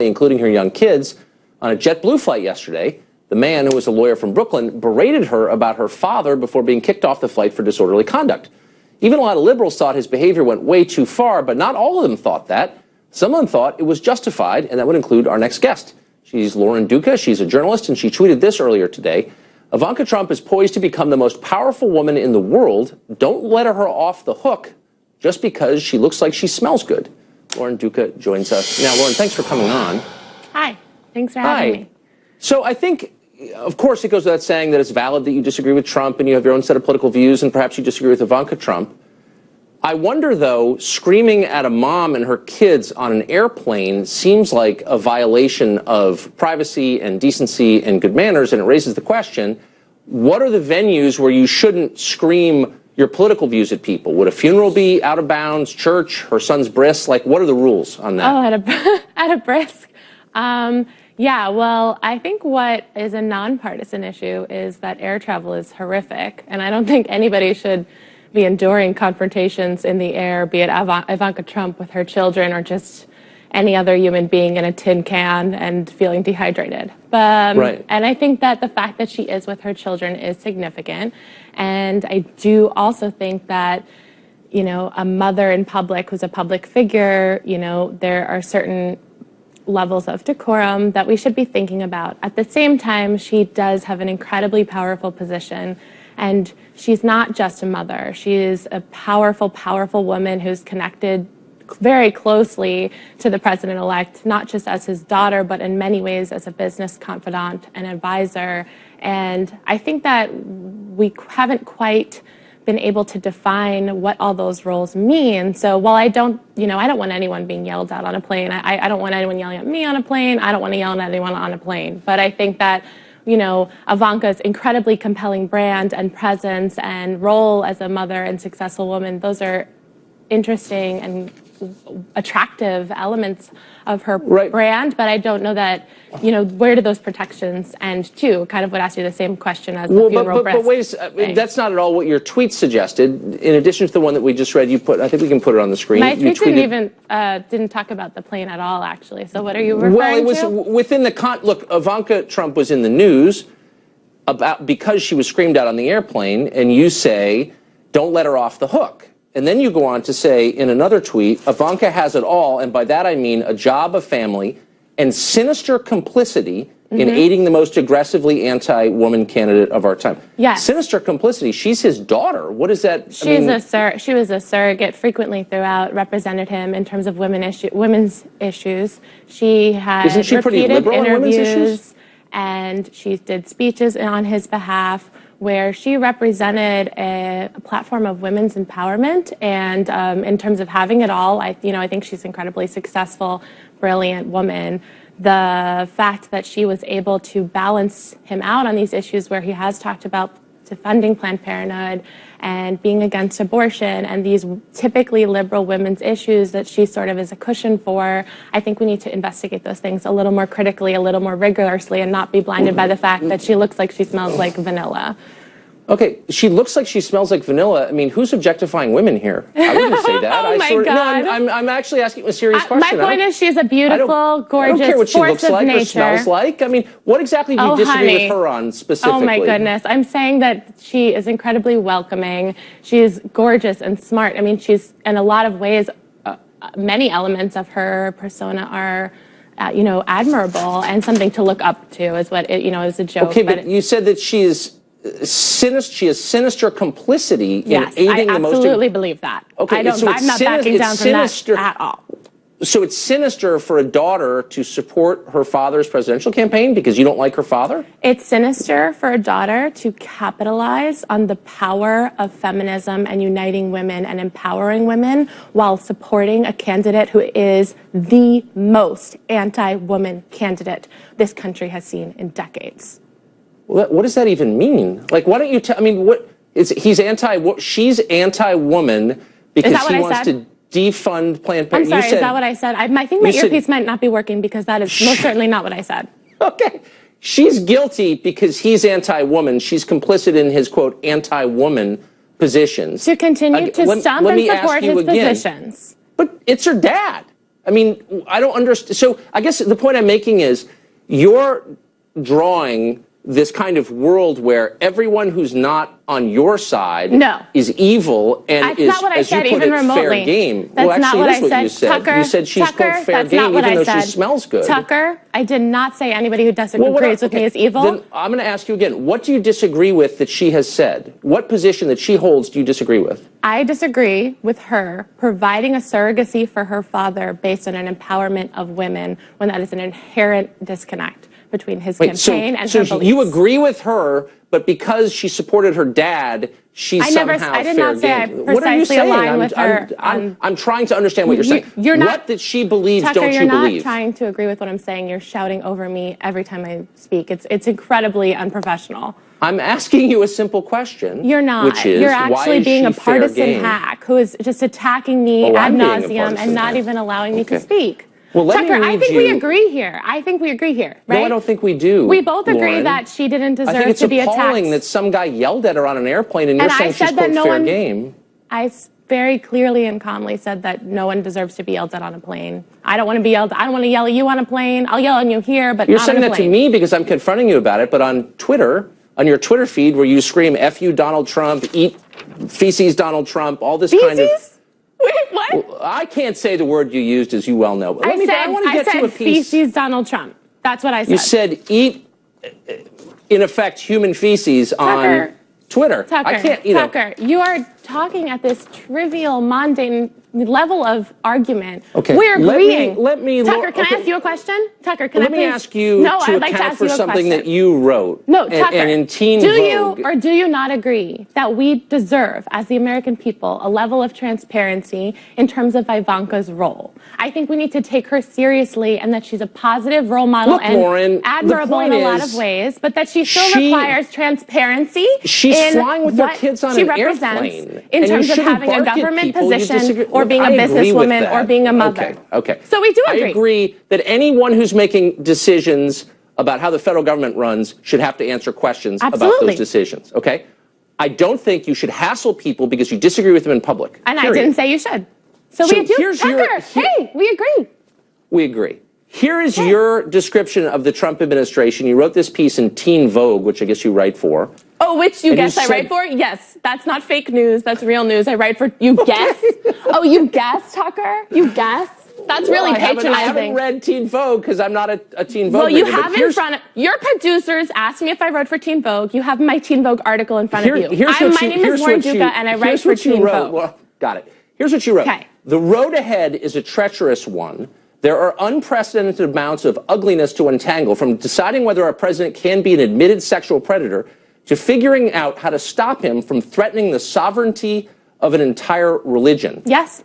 including her young kids, on a JetBlue flight yesterday. The man, who was a lawyer from Brooklyn, berated her about her father before being kicked off the flight for disorderly conduct. Even a lot of liberals thought his behavior went way too far, but not all of them thought that. Some of them thought it was justified, and that would include our next guest. She's Lauren Duca. She's a journalist, and she tweeted this earlier today. Ivanka Trump is poised to become the most powerful woman in the world. Don't let her off the hook just because she looks like she smells good. Lauren Duca joins us. Now, Lauren, thanks for coming on. Hi. Thanks for having me. So I think, of course, it goes without saying that it's valid that you disagree with Trump and you have your own set of political views and perhaps you disagree with Ivanka Trump. I wonder, though, screaming at a mom and her kids on an airplane seems like a violation of privacy and decency and good manners, and it raises the question, what are the venues where you shouldn't scream your political views at people? Would a funeral be out of bounds, church, her son's bris? Like, what are the rules on that? Oh, at a brisk. Yeah, well, I think what is a nonpartisan issue is that air travel is horrific, and I don't think anybody should be enduring confrontations in the air, be it Ivanka Trump with her children or just any other human being in a tin can and feeling dehydrated. Right. And I think that the fact that she is with her children is significant. And I do also think that, you know, a mother in public who's a public figure, you know, there are certain levels of decorum that we should be thinking about. At the same time, she does have an incredibly powerful position. And she's not just a mother. She is a powerful, powerful woman who's connected very closely to the president-elect, not just as his daughter, but in many ways as a business confidant and advisor. And I think that we haven't quite been able to define what all those roles mean. So while I don't want anyone being yelled at on a plane. I don't want anyone yelling at me on a plane. I don't want to yell at anyone on a plane. But I think that, you know, Ivanka's incredibly compelling brand and presence and role as a mother and successful woman, those are interesting and attractive elements of her brand, but I don't know that, you know, where do those protections end too? Kind of would ask you the same question as the funeral but wait, that's not at all what your tweet suggested. In addition to the one that we just read, you put, I think we can put it on the screen. My tweet didn't talk about the plane at all, actually. So what are you referring to? Well, it was within the look, Ivanka Trump was in the news because she was screamed at on the airplane, and you say, don't let her off the hook. And then you go on to say in another tweet, Ivanka has it all, and by that I mean a job, a family, and sinister complicity in aiding the most aggressively anti-woman candidate of our time. Yes. Sinister complicity. She's his daughter. What is that? She was a surrogate frequently throughout, represented him in terms of women's issues. She had Isn't she pretty liberal in women's issues? And she did speeches on his behalf, where she represented a platform of women's empowerment, and in terms of having it all, I think she's an incredibly successful, brilliant woman. The fact that she was able to balance him out on these issues where he has talked about defending Planned Parenthood and being against abortion and these typically liberal women's issues that she sort of is a cushion for, I think we need to investigate those things a little more critically, a little more rigorously, and not be blinded by the fact that she looks like she smells like vanilla. Okay, she looks like she smells like vanilla. I mean, who's objectifying women here? I wouldn't say that. Oh my God. No, I'm actually asking a serious question. My point is she's a beautiful, gorgeous I don't care what she force looks of like nature. or smells like. I mean, what exactly do you disagree with her on specifically? Oh my goodness. I'm saying that she is incredibly welcoming. She is gorgeous and smart. I mean, she's, in a lot of ways, many elements of her persona are admirable and something to look up to is what is a joke. Okay, but you said that she has sinister complicity in aiding the most... Yes, I absolutely believe that. Okay, I'm not backing down from that at all. So it's sinister for a daughter to support her father's presidential campaign because you don't like her father? It's sinister for a daughter to capitalize on the power of feminism and uniting women and empowering women while supporting a candidate who is the most anti-woman candidate this country has seen in decades. What does that even mean? Like, why don't you tell? I mean, she's anti-woman because he wants to defund Planned Parenthood. I'm sorry, is that what I said? I think my earpiece might not be working because that is most certainly not what I said. Okay. She's guilty because he's anti-woman. She's complicit in his, quote, anti-woman positions. To continue to stump and support his positions. But it's her dad. I mean, I don't understand. So I guess the point I'm making is you're drawing this kind of world where everyone who's not on your side is evil and that's not what I said, as you put even it, remotely. fair game. That's well, actually, not what it is I what said. you said. Tucker, you said she's Tucker, quote, fair that's game not what even though I said. she smells good. Tucker, I did not say anybody who disagrees with me is evil. Then I'm going to ask you again. What do you disagree with that she has said? What position that she holds do you disagree with? I disagree with her providing a surrogacy for her father based on an empowerment of women when that is an inherent disconnect between his campaign and her beliefs. So you agree with her, but because she supported her dad, she's somehow fair game. I did not say I precisely what are you saying? align with her. I'm trying to understand what you're saying. You're not, what that she believes, Tucker, don't you believe? You're not trying to agree with what I'm saying. You're shouting over me every time I speak. It's incredibly unprofessional. I'm asking you a simple question. You're not. Which is, you're actually being a partisan hack who is just attacking me ad nauseum and not even allowing me to speak. Well, Tucker, I think we agree here. I think we agree here, right? No, I don't think we do. We both agree Lauren. that she didn't deserve to be attacked. I think it's appalling that some guy yelled at her on an airplane and you're saying she's quote, fair game. I very clearly and calmly said that no one deserves to be yelled at on a plane. I don't want to be yelled at. I don't want to yell at you on a plane. I'll yell at you here, but you're not on a plane. You're saying that to me because I'm confronting you about it, but on Twitter, on your Twitter feed where you scream, F you, Donald Trump, eat feces, Donald Trump, all this kind of... Wait, what? Well, I can't say the word you used, as you well know. But I said feces Donald Trump. That's what I said. You said eat, in effect, human feces on Twitter. Tucker, I can't, Tucker, you are talking at this trivial, mundane level of argument. Okay. We're agreeing. Tucker, can I ask you a question? Tucker, can let me ask you to account for something that you wrote. No, Tucker, and in Teen do Vogue, you or do you not agree that we deserve, as the American people, a level of transparency in terms of Ivanka's role? I think we need to take her seriously and that she's a positive role model Lauren, admirable in a lot of ways, but that she still requires transparency. She's flying with her kids on an airplane. In terms of having a government position or being a businesswoman or being a mother. Okay. So we do agree. I agree that anyone who's making decisions about how the federal government runs should have to answer questions about those decisions. Okay? I don't think you should hassle people because you disagree with them in public. And I didn't say you should. So we do. Tucker, hey, we agree. We agree. Here is your description of the Trump administration. You wrote this piece in Teen Vogue, which I guess you write for. Oh, which you guess I write for? Yes. That's not fake news. That's real news. I write for, you guess? Oh, you guess, Tucker? You guess? That's really patronizing. I haven't read Teen Vogue because I'm not a Teen Vogue reader. Well, you reader, have in front of, your producers asked me if I wrote for Teen Vogue. You have my Teen Vogue article in front of you. My name is Lauren Duca and I write for Teen Vogue. Well, got it. Here's what you wrote. Okay. The road ahead is a treacherous one. There are unprecedented amounts of ugliness to untangle, from deciding whether our president can be an admitted sexual predator to figuring out how to stop him from threatening the sovereignty of an entire religion. Yes.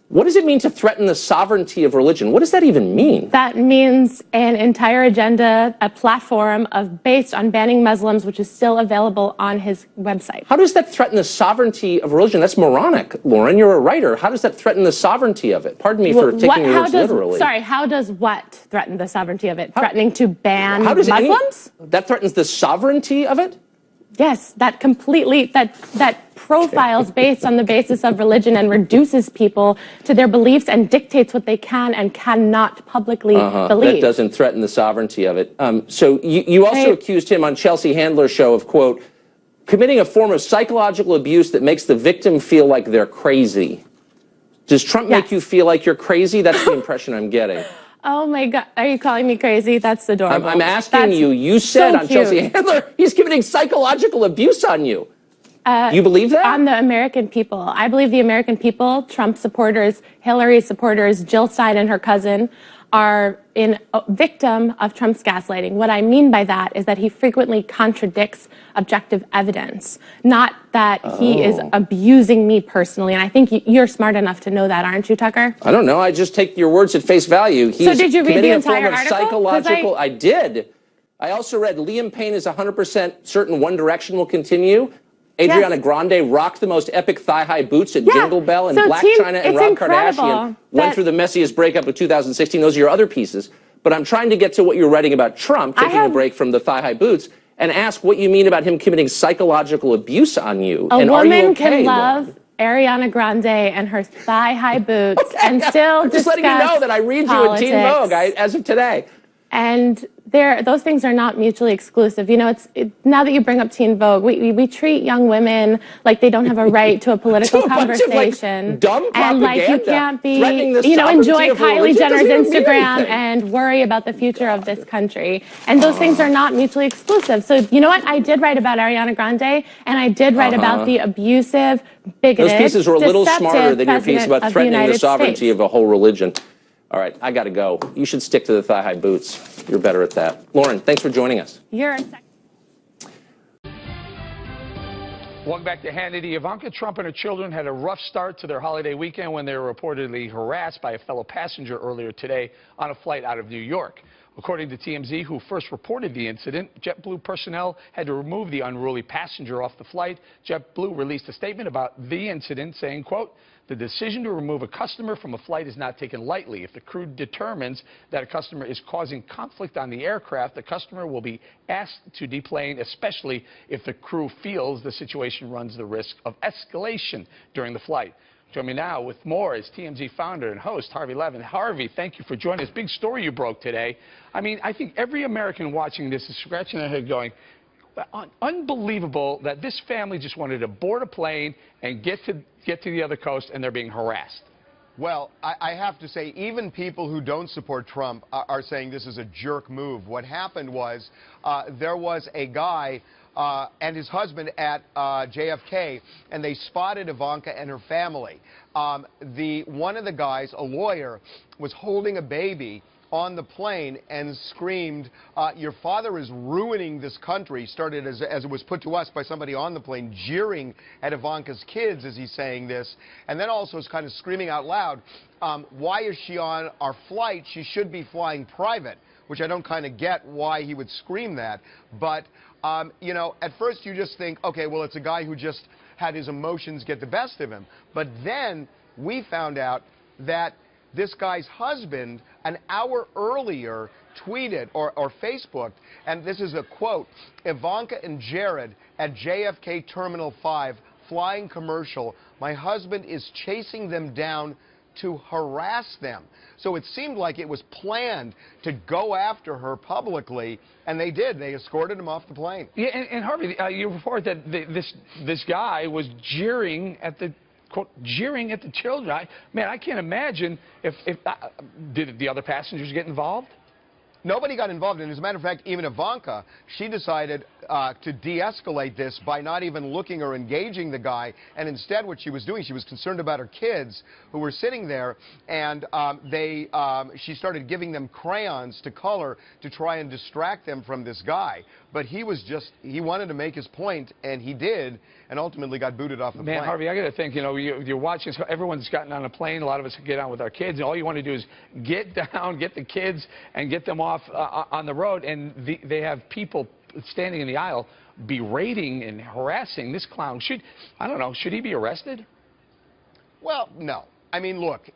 What does it mean to threaten the sovereignty of religion? What does that even mean? That means an entire agenda, a platform based on banning Muslims, which is still available on his website. How does that threaten the sovereignty of religion? That's moronic, Lauren. You're a writer. How does that threaten the sovereignty of it? Pardon me for taking your words literally. Sorry, how does what threaten the sovereignty of it? Threatening to ban Muslims? That threatens the sovereignty of it? Yes, that completely, that profiles based on the basis of religion and reduces people to their beliefs and dictates what they can and cannot publicly believe. That doesn't threaten the sovereignty of it. So you also accused him on Chelsea Handler's show of, quote, committing a form of psychological abuse that makes the victim feel like they're crazy. Does Trump make you feel like you're crazy? That's the impression I'm getting. Oh my God, are you calling me crazy? That's adorable. I'm asking you, you said on Chelsea Handler, he's committing psychological abuse on you. You believe that? On the American people. I believe the American people, Trump supporters, Hillary supporters, Jill Stein and her cousin, are a victim of Trump's gaslighting. What I mean by that is that he frequently contradicts objective evidence, not that he is abusing me personally. And I think you're smart enough to know that, aren't you, Tucker? I don't know. I just take your words at face value. He's so did you read the entire article? I did. I also read Liam Payne is 100% certain One Direction will continue. Adriana Grande rocked the most epic thigh-high boots at Jingle Bell, and Black China and Rob Kardashian went through the messiest breakup of 2016. Those are your other pieces. But I'm trying to get to what you're writing about Trump taking a break from the thigh-high boots and ask what you mean about him committing psychological abuse on you. A woman can love Ariana Grande and her thigh-high boots and still I'm discuss just letting you know that I read politics. you in Teen Vogue as of today. And those things are not mutually exclusive. You know, now that you bring up Teen Vogue, we treat young women like they don't have a right to a political conversation. Bunch of, dumb propaganda, and like you can't be, sovereignty enjoy of Kylie religion Jenner's doesn't even mean Instagram anything. and worry about the future of this country. And those things are not mutually exclusive. So you know what? I did write about Ariana Grande, and I did write about the abusive, bigoted, those pieces were a little smarter than your piece about threatening the sovereignty of a whole religion. All right, I got to go. You should stick to the thigh-high boots. You're better at that. Lauren, thanks for joining us. Welcome back to Hannity. Ivanka Trump and her children had a rough start to their holiday weekend when they were reportedly harassed by a fellow passenger earlier today on a flight out of New York. According to TMZ, who first reported the incident, JetBlue personnel had to remove the unruly passenger off the flight. JetBlue released a statement about the incident saying, quote, "The decision to remove a customer from a flight is not taken lightly. If the crew determines that a customer is causing conflict on the aircraft, the customer will be asked to deplane, especially if the crew feels the situation runs the risk of escalation during the flight." Join me now with more is TMZ founder and host Harvey Levin. Harvey, thank you for joining us. Big story you broke today. I mean, I think every American watching this is scratching their head going, unbelievable that this family just wanted to board a plane and get to the other coast, and they're being harassed. Well, I have to say, even people who don't support Trump are saying this is a jerk move. What happened was there was a guy and his husband at JFK, and they spotted Ivanka and her family. One of the guys, a lawyer, was holding a baby on the plane and screamed, "Your father is ruining this country," started as it was put to us by somebody on the plane, jeering at Ivanka's kids as he's saying this, and then also is kind of screaming out loud, "Why is she on our flight? She should be flying private," which I don't kind of get why he would scream that. But, you know, at first you just think, okay, well, it's a guy who just had his emotions get the best of him. But then we found out that this guy's husband, an hour earlier, tweeted or Facebooked, and this is a quote, "Ivanka and Jared at JFK Terminal 5, flying commercial. My husband is chasing them down to harass them." So it seemed like it was planned to go after her publicly, and they did. They escorted him off the plane. Yeah, and Harvey, you report that this guy was jeering at the quote, jeering at the children. Man, I can't imagine if did the other passengers get involved? Nobody got involved, and as a matter of fact, even Ivanka, she decided to de-escalate this by not even looking or engaging the guy, and instead what she was doing, she was concerned about her kids who were sitting there, and she started giving them crayons to color to try and distract them from this guy. But he wanted to make his point, and he did, and ultimately got booted off the plane. Man, Harvey, I got to think, you know, you're watching, everyone's gotten on a plane, a lot of us get on with our kids, and all you want to do is get down, get the kids, and get them off on the road, and they have people standing in the aisle berating and harassing this clown. I don't know, should he be arrested? Well, no. I mean, look,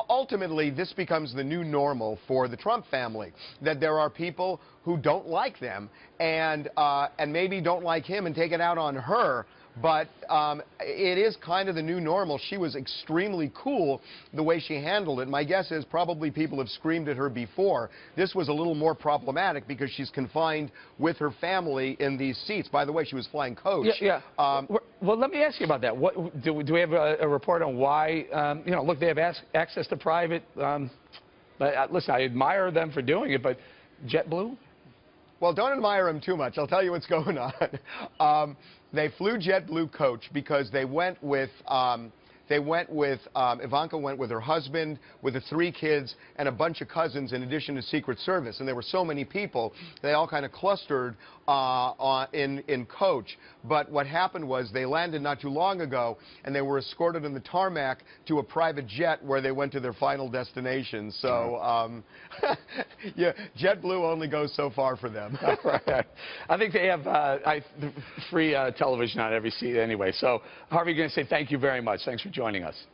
ultimately, this becomes the new normal for the Trump family, that there are people who don't like them and maybe don't like him and take it out on her. But it is kind of the new normal. She was extremely cool the way she handled it. My guess is probably people have screamed at her before. This was a little more problematic because she's confined with her family in these seats. By the way, she was flying coach. Yeah. Well, let me ask you about that. What, do we have a report on why, you know, look, they have access to private. Listen, I admire them for doing it, but JetBlue? Well, don't admire him too much. I'll tell you what's going on. They flew JetBlue coach because they went with Ivanka went with her husband, with the 3 kids, and a bunch of cousins in addition to Secret Service. And there were so many people, they all kind of clustered in coach. But what happened was they landed not too long ago, and they were escorted on the tarmac to a private jet where they went to their final destination. So, yeah, JetBlue only goes so far for them. Right. I think they have free television on every seat anyway. So, Harvey, going to say thank you very much. Thanks for joining us.